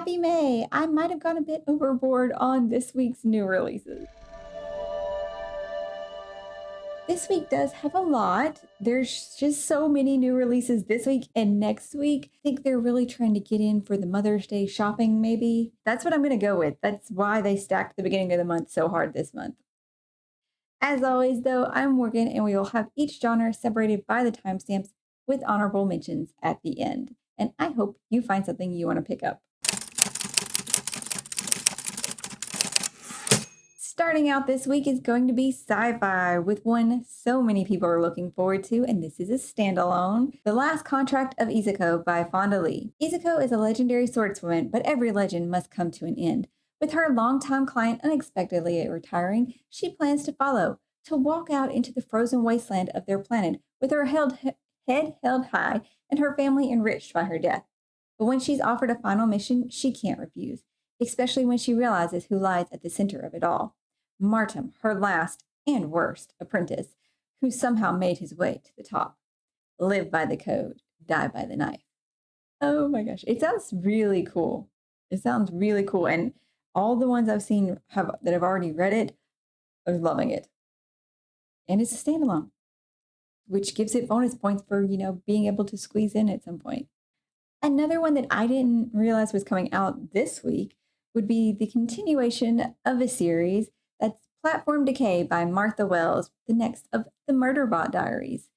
Happy May! I might have gone a bit overboard on this week's new releases. This week does have a lot. There's just so many new releases this week and next week. I think they're really trying to get in for the Mother's Day shopping, maybe. That's what I'm going to go with. That's why they stacked the beginning of the month so hard this month. As always, though, I'm Morgan, and we will have each genre separated by the timestamps with honorable mentions at the end. And I hope you find something you want to pick up. Starting out this week is going to be Sci-Fi, with one so many people are looking forward to, and this is a standalone. The Last Contract of Izuko by Fonda Lee. Izuko is a legendary swordswoman, but every legend must come to an end. With her longtime client unexpectedly retiring, she plans to follow, to walk out into the frozen wasteland of their planet with her head held high and her family enriched by her death. But when she's offered a final mission, she can't refuse, especially when she realizes who lies at the center of it all. Martin, her last and worst apprentice, who somehow made his way to the top. Live by the code, die by the knife. Oh my gosh, it sounds really cool. It sounds really cool. And all the ones I've seen that have already read it are loving it. And it's a standalone, which gives it bonus points for, being able to squeeze in at some point. Another one that I didn't realize was coming out this week would be the continuation of a series that's Platform Decay by Martha Wells, the next of the Murderbot Diaries.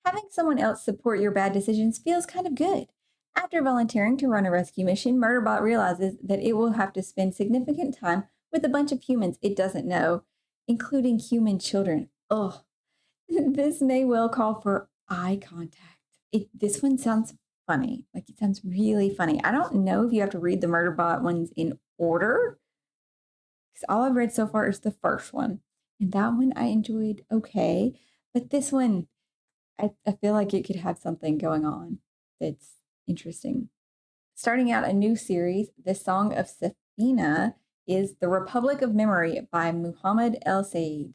Having someone else support your bad decisions feels kind of good. After volunteering to run a rescue mission, Murderbot realizes that it will have to spend significant time with a bunch of humans it doesn't know, including human children. Ugh. This may well call for eye contact. This one sounds funny. Like, it sounds really funny. I don't know if you have to read the Murderbot ones in order, because all I've read so far is the first one. And that one I enjoyed okay. But this one, I feel like it could have something going on that's interesting. Starting out a new series, The Song of Safina is The Republic of Memory by Muhammad El Said.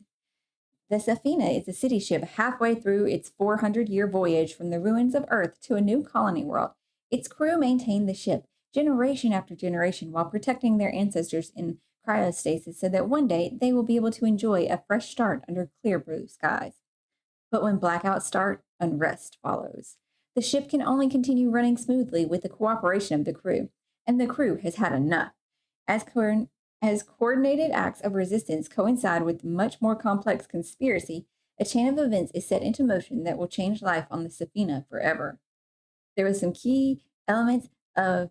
The Safina is a city ship halfway through its 400-year voyage from the ruins of Earth to a new colony world. Its crew maintain the ship generation after generation while protecting their ancestors in cryostasis so that one day they will be able to enjoy a fresh start under clear blue skies. But when blackouts start, unrest follows. The ship can only continue running smoothly with the cooperation of the crew, and the crew has had enough. As coordinated acts of resistance coincide with much more complex conspiracy, a chain of events is set into motion that will change life on the Safina forever. There were some key elements of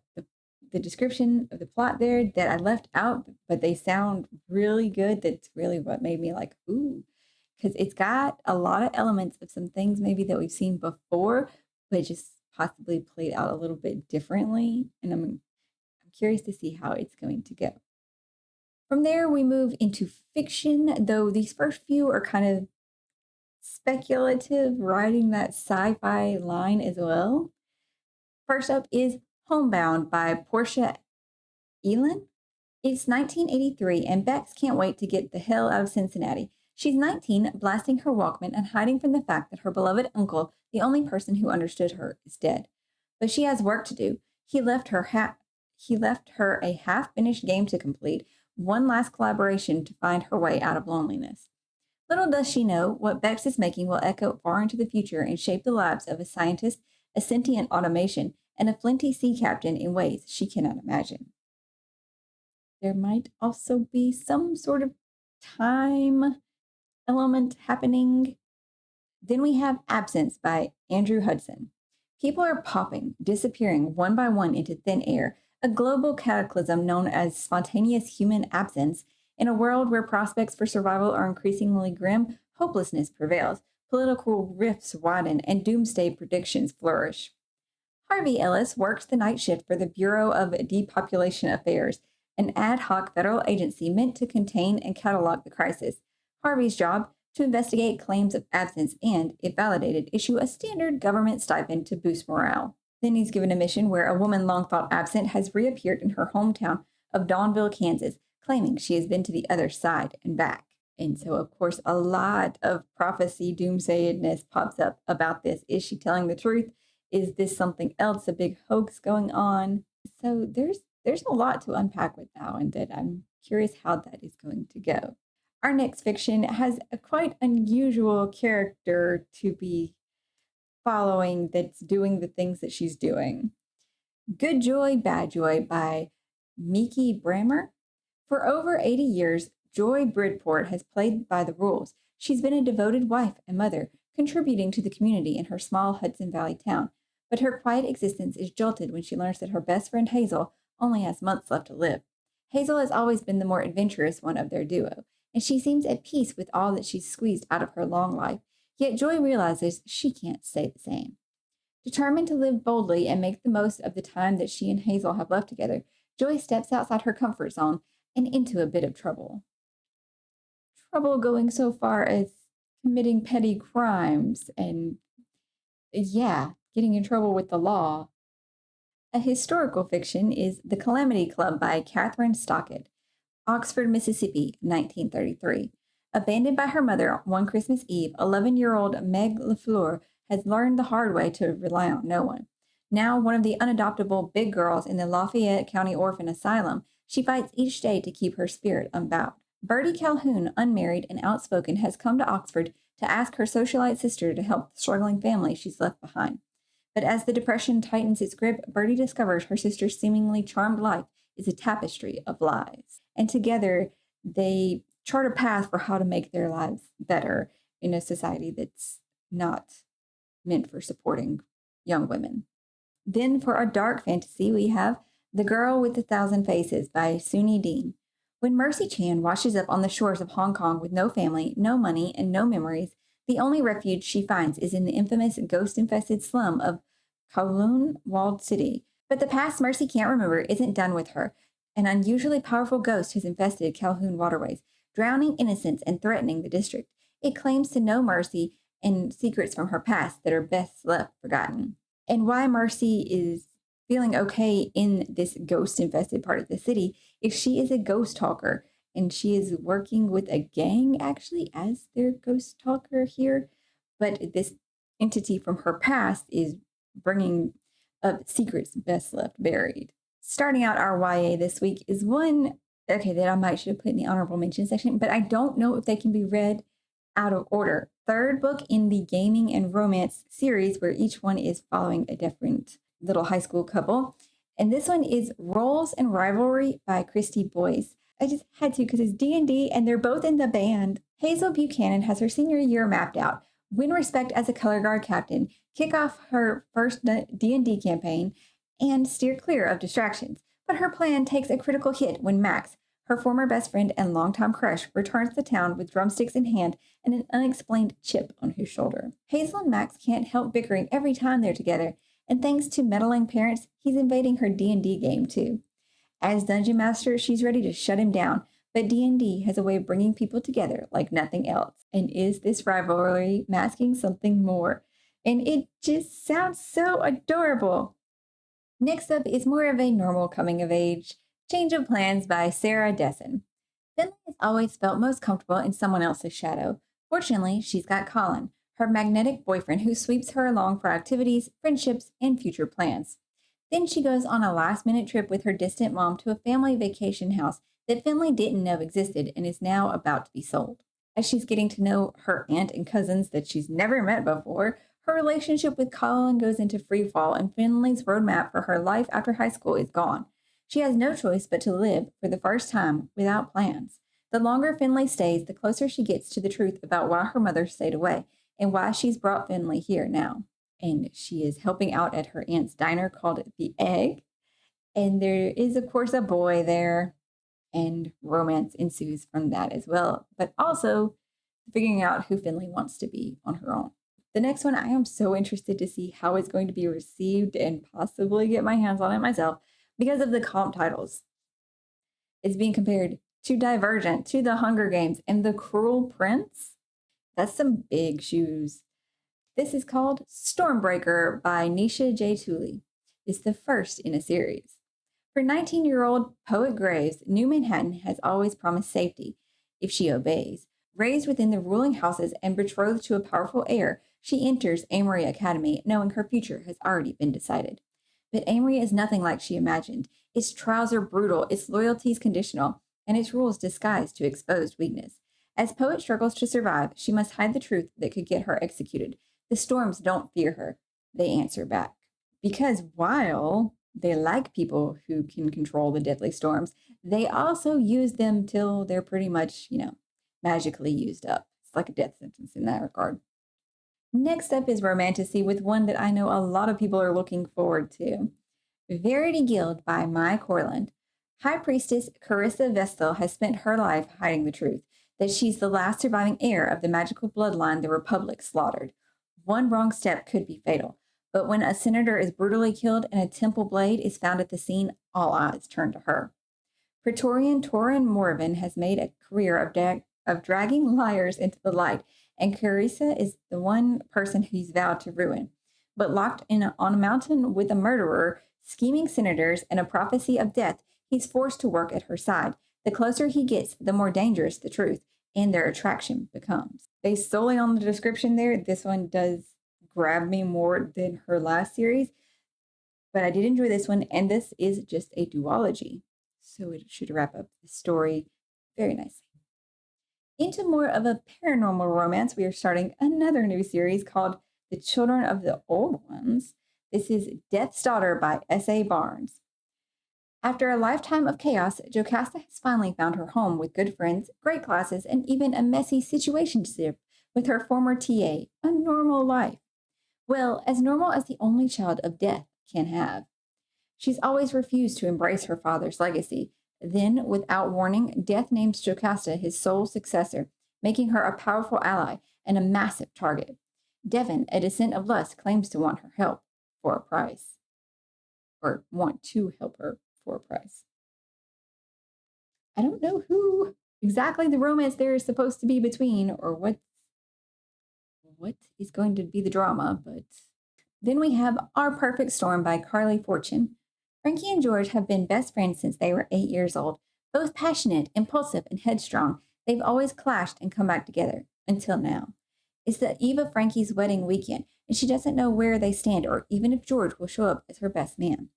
the description of the plot there that I left out, but they sound really good. That's really what made me like, ooh, because it's got a lot of elements of some things maybe that we've seen before, but just possibly played out a little bit differently. And I'm curious to see how it's going to go. From there, we move into fiction, though these first few are kind of speculative, riding that sci-fi line as well. First up is Homebound by Portia Elin. It's 1983, and Bex can't wait to get the hell out of Cincinnati. She's 19, blasting her Walkman and hiding from the fact that her beloved uncle, the only person who understood her, is dead. But she has work to do. He left her a half-finished game to complete, one last collaboration to find her way out of loneliness. Little does she know, what Bex is making will echo far into the future and shape the lives of a scientist, a sentient automation, and a flinty sea captain in ways she cannot imagine. There might also be some sort of time element happening. Then we have Absence by Andrew Hudson. People are popping, disappearing one by one into thin air, a global cataclysm known as spontaneous human absence. In a world where prospects for survival are increasingly grim, hopelessness prevails, political rifts widen, and doomsday predictions flourish. Harvey Ellis works the night shift for the Bureau of Depopulation Affairs, an ad hoc federal agency meant to contain and catalog the crisis. Harvey's job, to investigate claims of absence and, if validated, issue a standard government stipend to boost morale. Then he's given a mission where a woman long thought absent has reappeared in her hometown of Dawnville, Kansas, claiming she has been to the other side and back. And so, of course, a lot of prophecy, doomsayedness pops up about this. Is she telling the truth? Is this something else, a big hoax going on? So there's There's a lot to unpack with that one that I'm curious how that is going to go. Our next fiction has a quite unusual character to be following that's doing the things that she's doing. Good Joy, Bad Joy by Miki Brammer. For over 80 years, Joy Bridport has played by the rules. She's been a devoted wife and mother, contributing to the community in her small Hudson Valley town. But her quiet existence is jolted when she learns that her best friend Hazel only has months left to live. Hazel has always been the more adventurous one of their duo, and she seems at peace with all that she's squeezed out of her long life. Yet Joy realizes she can't stay the same. Determined to live boldly and make the most of the time that she and Hazel have left together, Joy steps outside her comfort zone and into a bit of trouble. Trouble going so far as committing petty crimes and, yeah, getting in trouble with the law. A historical fiction is The Calamity Club by Catherine Stockett. Oxford, Mississippi, 1933. Abandoned by her mother one Christmas Eve, 11-year-old Meg LaFleur has learned the hard way to rely on no one. Now one of the unadoptable big girls in the Lafayette County Orphan Asylum, she fights each day to keep her spirit unbowed. Bertie Calhoun, unmarried and outspoken, has come to Oxford to ask her socialite sister to help the struggling family she's left behind. But as the depression tightens its grip, Bertie discovers her sister's seemingly charmed life is a tapestry of lies. And together, they chart a path for how to make their lives better in a society that's not meant for supporting young women. Then for our dark fantasy, we have The Girl with a Thousand Faces by Suni Dean. When Mercy Chan washes up on the shores of Hong Kong with no family, no money, and no memories, the only refuge she finds is in the infamous ghost-infested slum of Kowloon Walled City. But the past Mercy can't remember isn't done with her. An unusually powerful ghost has infested Calhoun waterways, drowning innocents and threatening the district. It claims to know Mercy and secrets from her past that are best left forgotten. And why Mercy is feeling okay in this ghost-infested part of the city is she is a ghost talker, and she is working with a gang, actually, as their ghost talker here. But this entity from her past is bringing up secrets best left buried. Starting out our YA this week is one, okay, that I might should have put in the honorable mention section, but I don't know if they can be read out of order. Third book in the gaming and romance series, where each one is following a different little high school couple. And this one is Roles and Rivalry by Christy Boyce. I just had to because it's D&D and they're both in the band. Hazel Buchanan has her senior year mapped out, win respect as a color guard captain, kick off her first D&D campaign, and steer clear of distractions. But her plan takes a critical hit when Max, her former best friend and longtime crush, returns to town with drumsticks in hand and an unexplained chip on his shoulder. Hazel and Max can't help bickering every time they're together, and thanks to meddling parents, he's invading her D&D game too. As Dungeon Master, she's ready to shut him down, but D&D has a way of bringing people together like nothing else. And is this rivalry masking something more? And it just sounds so adorable. Next up is more of a normal coming of age, Change of Plans by Sarah Dessen. Finley has always felt most comfortable in someone else's shadow. Fortunately, she's got Colin, her magnetic boyfriend who sweeps her along for activities, friendships, and future plans. Then she goes on a last-minute trip with her distant mom to a family vacation house that Finley didn't know existed and is now about to be sold. As she's getting to know her aunt and cousins that she's never met before, her relationship with Colin goes into freefall and Finley's roadmap for her life after high school is gone. She has no choice but to live, for the first time, without plans. The longer Finley stays, the closer she gets to the truth about why her mother stayed away and why she's brought Finley here now. And she is helping out at her aunt's diner called The Egg. And there is, of course, a boy there, and romance ensues from that as well. But also figuring out who Finley wants to be on her own. The next one, I am so interested to see how it's going to be received and possibly get my hands on it myself because of the comp titles. It's being compared to Divergent, to The Hunger Games, and The Cruel Prince. That's some big shoes. This is called Stormbreaker by Nisha J. Tooley. It's the first in a series. For 19-year-old Poet Graves, New Manhattan has always promised safety if she obeys. Raised within the ruling houses and betrothed to a powerful heir, she enters Amory Academy knowing her future has already been decided. But Amory is nothing like she imagined. Its trials are brutal, its loyalties conditional, and its rules disguised to exposed weakness. As Poet struggles to survive, she must hide the truth that could get her executed. The storms don't fear her, they answer back. Because while they like people who can control the deadly storms, they also use them till they're pretty much, magically used up. It's like a death sentence in that regard. Next up is Romantasy with one that I know a lot of people are looking forward to. Verity Guild by Mai Corland. High Priestess Carissa Vestal has spent her life hiding the truth, that she's the last surviving heir of the magical bloodline the Republic slaughtered. One wrong step could be fatal, but when a senator is brutally killed and a temple blade is found at the scene, all eyes turn to her. Praetorian Torin Morven has made a career of dragging liars into the light, and Carissa is the one person he's vowed to ruin. But locked on a mountain with a murderer, scheming senators, and a prophecy of death, he's forced to work at her side. The closer he gets, the more dangerous the truth and their attraction becomes. Based solely on the description there, this one does grab me more than her last series, but I did enjoy this one, and this is just a duology, so it should wrap up the story very nicely. Into more of a paranormal romance, we are starting another new series called The Children of the Old Ones. This is Death's Daughter by S.A. Barnes. After a lifetime of chaos, Jocasta has finally found her home with good friends, great classes, and even a messy situationship with her former TA, a normal life. Well, as normal as the only child of death can have. She's always refused to embrace her father's legacy. Then, without warning, Death names Jocasta his sole successor, making her a powerful ally and a massive target. Devon, a descent of lust, claims to want her help for a price. Or want to help her for a price. I don't know who exactly the romance there is supposed to be between or what is going to be the drama, but then we have Our Perfect Storm by Carly Fortune. Frankie and George have been best friends since they were 8 years old. Both passionate, impulsive, and headstrong, they've always clashed and come back together, until now. It's the eve of Frankie's wedding weekend, and she doesn't know where they stand or even if George will show up as her best man.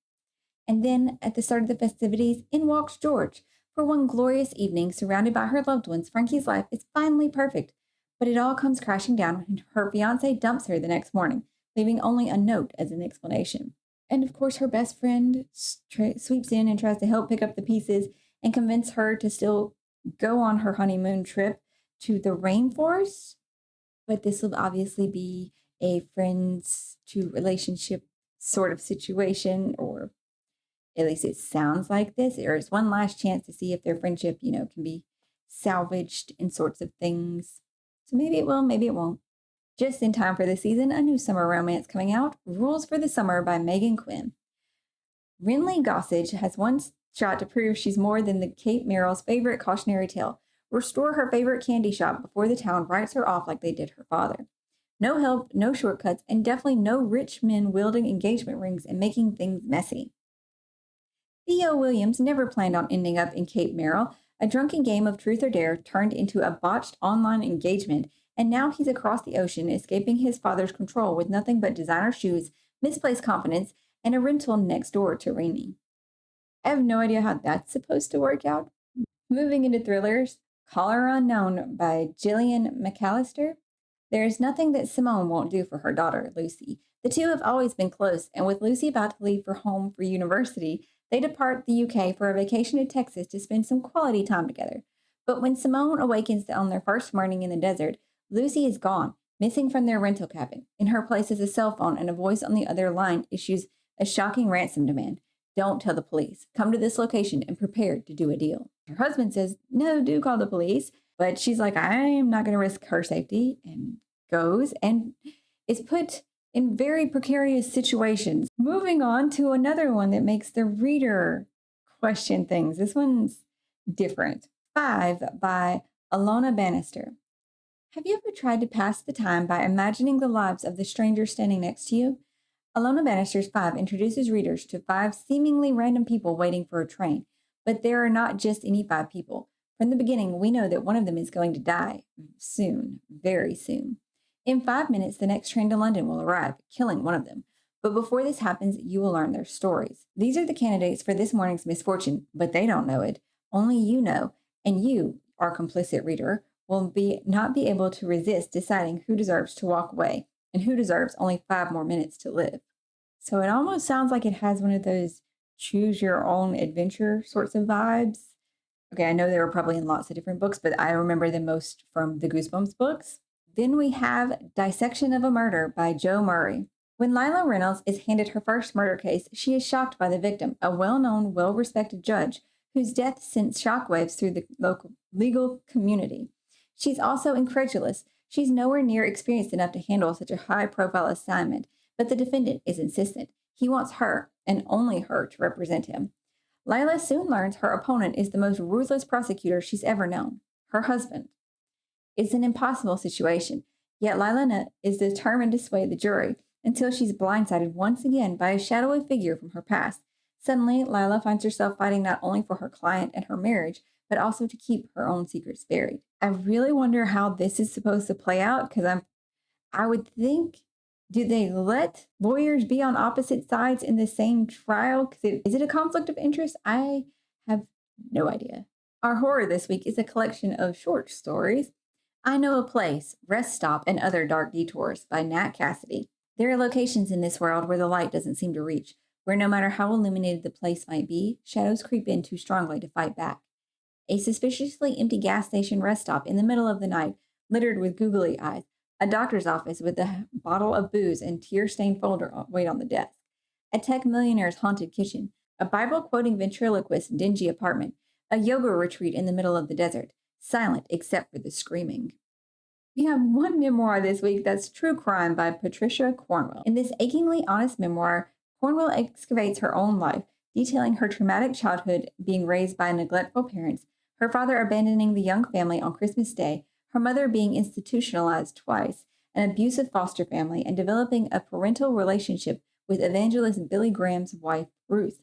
And then, at the start of the festivities, in walks George. For one glorious evening, surrounded by her loved ones, Frankie's life is finally perfect. But it all comes crashing down when her fiancé dumps her the next morning, leaving only a note as an explanation. And of course, her best friend sweeps in and tries to help pick up the pieces and convince her to still go on her honeymoon trip to the rainforest. But this will obviously be a friends to relationship sort of situation, or at least it sounds like this. There's one last chance to see if their friendship, can be salvaged in sorts of things. So maybe it will, maybe it won't. Just in time for the season, a new summer romance coming out, Rules for the Summer by Megan Quinn. Rinley Gossage has one shot to prove she's more than the Kate Merrill's favorite cautionary tale. Restore her favorite candy shop before the town writes her off like they did her father. No help, no shortcuts, and definitely no rich men wielding engagement rings and making things messy. Theo Williams never planned on ending up in Cape Merrill. A drunken game of truth or dare turned into a botched online engagement, and now he's across the ocean, escaping his father's control with nothing but designer shoes, misplaced confidence, and a rental next door to Rainey. I have no idea how that's supposed to work out. Moving into thrillers, Caller Unknown by Gillian McAllister. There is nothing that Simone won't do for her daughter, Lucy. The two have always been close, and with Lucy about to leave for home for university, they depart the UK for a vacation to Texas to spend some quality time together. But when Simone awakens on their first morning in the desert, Lucy is gone, missing from their rental cabin. In her place is a cell phone, and a voice on the other line issues a shocking ransom demand. Don't tell the police. Come to this location and prepare to do a deal. Her husband says, no, do call the police. But she's like, I'm not going to risk her safety, and goes and is put in very precarious situations. Moving on to another one that makes the reader question things. This one's different. 5 by Alona Bannister. Have you ever tried to pass the time by imagining the lives of the stranger standing next to you? Alona Bannister's 5 introduces readers to 5 seemingly random people waiting for a train. But there are not just any 5 people. From the beginning, we know that one of them is going to die soon, very soon. In 5 minutes, the next train to London will arrive, killing one of them. But before this happens, you will learn their stories. These are the candidates for this morning's misfortune, but they don't know it. Only you know, and you, our complicit reader, will not be able to resist deciding who deserves to walk away and who deserves only 5 more minutes to live. So it almost sounds like it has one of those choose your own adventure sorts of vibes. Okay, I know they were probably in lots of different books, but I remember them most from the Goosebumps books. Then we have Dissection of a Murder by Joe Murray. When Lila Reynolds is handed her first murder case, she is shocked by the victim, a well-known, well-respected judge whose death sends shockwaves through the local legal community. She's also incredulous. She's nowhere near experienced enough to handle such a high-profile assignment, but the defendant is insistent. He wants her, and only her, to represent him. Lila soon learns her opponent is the most ruthless prosecutor she's ever known, her husband. It's an impossible situation, yet Lila is determined to sway the jury until she's blindsided once again by a shadowy figure from her past. Suddenly, Lila finds herself fighting not only for her client and her marriage, but also to keep her own secrets buried. I really wonder how this is supposed to play out, because I would think, do they let lawyers be on opposite sides in the same trial? Is it a conflict of interest? I have no idea. Our horror this week is a collection of short stories. I Know a Place, Rest Stop, and Other Dark Detours by Nat Cassidy. There are locations in this world where the light doesn't seem to reach, where no matter how illuminated the place might be, shadows creep in too strongly to fight back. A suspiciously empty gas station rest stop in the middle of the night, littered with googly eyes, a doctor's office with a bottle of booze and tear-stained folder wait on the desk, a tech millionaire's haunted kitchen, a Bible-quoting ventriloquist's dingy apartment, a yoga retreat in the middle of the desert, silent except for the screaming. We have one memoir this week that's True Crime by Patricia Cornwell. In this achingly honest memoir, Cornwell excavates her own life, detailing her traumatic childhood being raised by neglectful parents, her father abandoning the young family on Christmas Day, her mother being institutionalized twice, an abusive foster family, and developing a parental relationship with evangelist Billy Graham's wife, Ruth.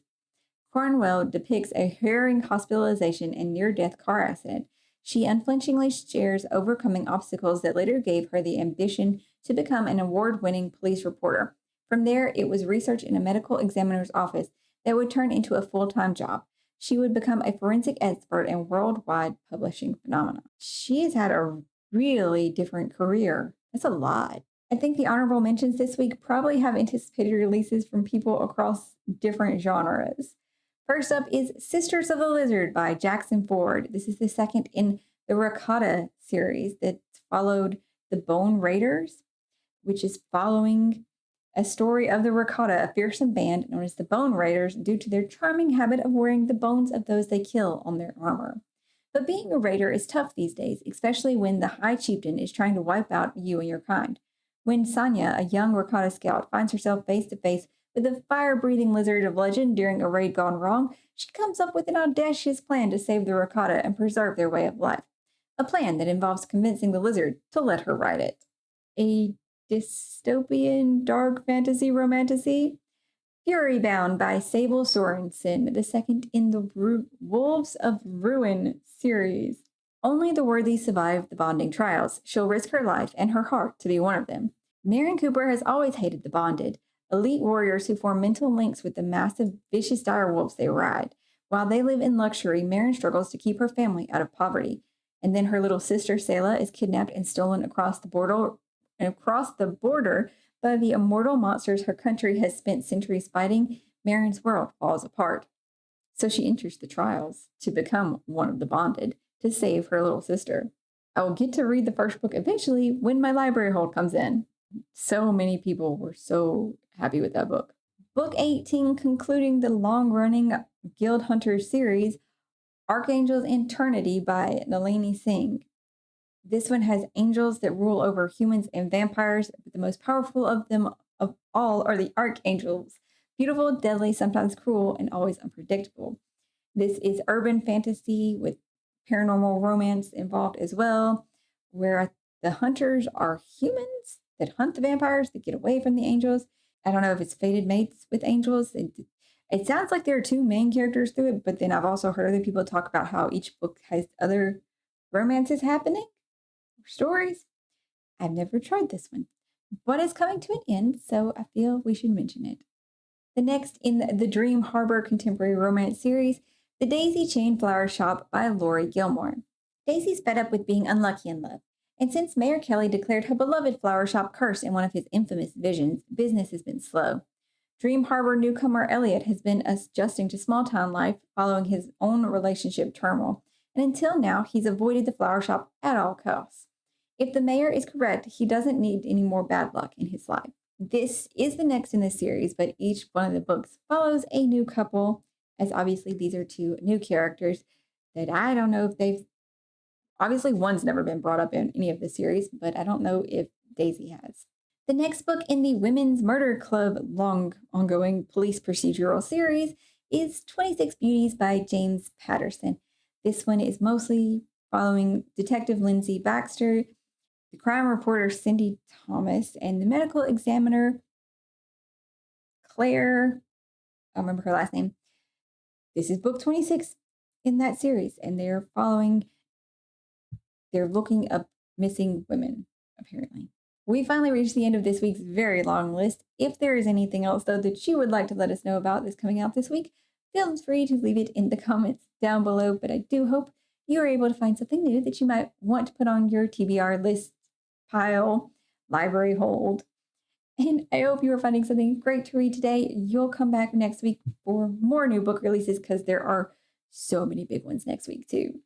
Cornwell depicts a harrowing hospitalization and near-death car accident. She unflinchingly shares overcoming obstacles that later gave her the ambition to become an award-winning police reporter. From there, it was research in a medical examiner's office that would turn into a full-time job. She would become a forensic expert and worldwide publishing phenomenon. She has had a really different career. That's a lot. I think the honorable mentions this week probably have anticipated releases from people across different genres. First up is Sisters of the Lizard by Jackson Ford. This is the second in the Ricotta series that followed the Bone Raiders, which is following a story of the Ricotta, a fearsome band known as the Bone Raiders, due to their charming habit of wearing the bones of those they kill on their armor. But being a raider is tough these days, especially when the High Chieftain is trying to wipe out you and your kind. When Sanya, a young Ricotta scout, finds herself face to face with a fire-breathing lizard of legend during a raid gone wrong, she comes up with an audacious plan to save the Ricotta and preserve their way of life. A plan that involves convincing the lizard to let her ride it. A dystopian dark fantasy romantasy? Fury Bound by Sable Sorensen, the second in the Wolves of Ruin series. Only the worthy survive the bonding trials. She'll risk her life and her heart to be one of them. Maren Cooper has always hated the bonded, elite warriors who form mental links with the massive, vicious direwolves they ride. While they live in luxury, Maren struggles to keep her family out of poverty. And then her little sister, Selah, is kidnapped and stolen across the border by the immortal monsters her country has spent centuries fighting. Maren's world falls apart. So she enters the trials to become one of the bonded to save her little sister. I will get to read the first book eventually when my library hold comes in. So many people were so happy with that book. Book 18, concluding the long-running Guild Hunter series, Archangel's Eternity by Nalini Singh. This one has angels that rule over humans and vampires, but the most powerful of them of all are the archangels. Beautiful, deadly, sometimes cruel, and always unpredictable. This is urban fantasy with paranormal romance involved as well, where the hunters are humans that hunt the vampires that get away from the angels. I don't know if it's fated mates with angels. It sounds like there are two main characters through it, but then I've also heard other people talk about how each book has other romances happening, stories. I've never tried this one. but it's coming to an end, so I feel we should mention it. The next in the Dream Harbor contemporary romance series, The Daisy Chain Flower Shop by Lori Gilmore. Daisy's fed up with being unlucky in love, and since Mayor Kelly declared her beloved flower shop cursed in one of his infamous visions, business has been slow. Dream Harbor newcomer Elliot has been adjusting to small town life following his own relationship turmoil, and until now, he's avoided the flower shop at all costs. If the mayor is correct, he doesn't need any more bad luck in his life. This is the next in the series, but each one of the books follows a new couple, as obviously these are two new characters that I don't know if they've. Obviously, one's never been brought up in any of the series, but I don't know if Daisy has. The next book in the Women's Murder Club long ongoing police procedural series is 26 Beauties by James Patterson. This one is mostly following Detective Lindsay Baxter, the crime reporter Cindy Thomas, and the medical examiner Claire. I don't remember her last name. This is book 26 in that series, and they're looking up missing women, apparently. We finally reached the end of this week's very long list. If there is anything else, though, that you would like to let us know about that's coming out this week, feel free to leave it in the comments down below. But I do hope you are able to find something new that you might want to put on your TBR list, pile, library hold. And I hope you are finding something great to read today. You'll come back next week for more new book releases because there are so many big ones next week, too.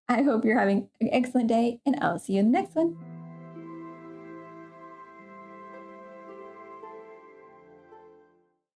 I hope you're having an excellent day, and I'll see you in the next one.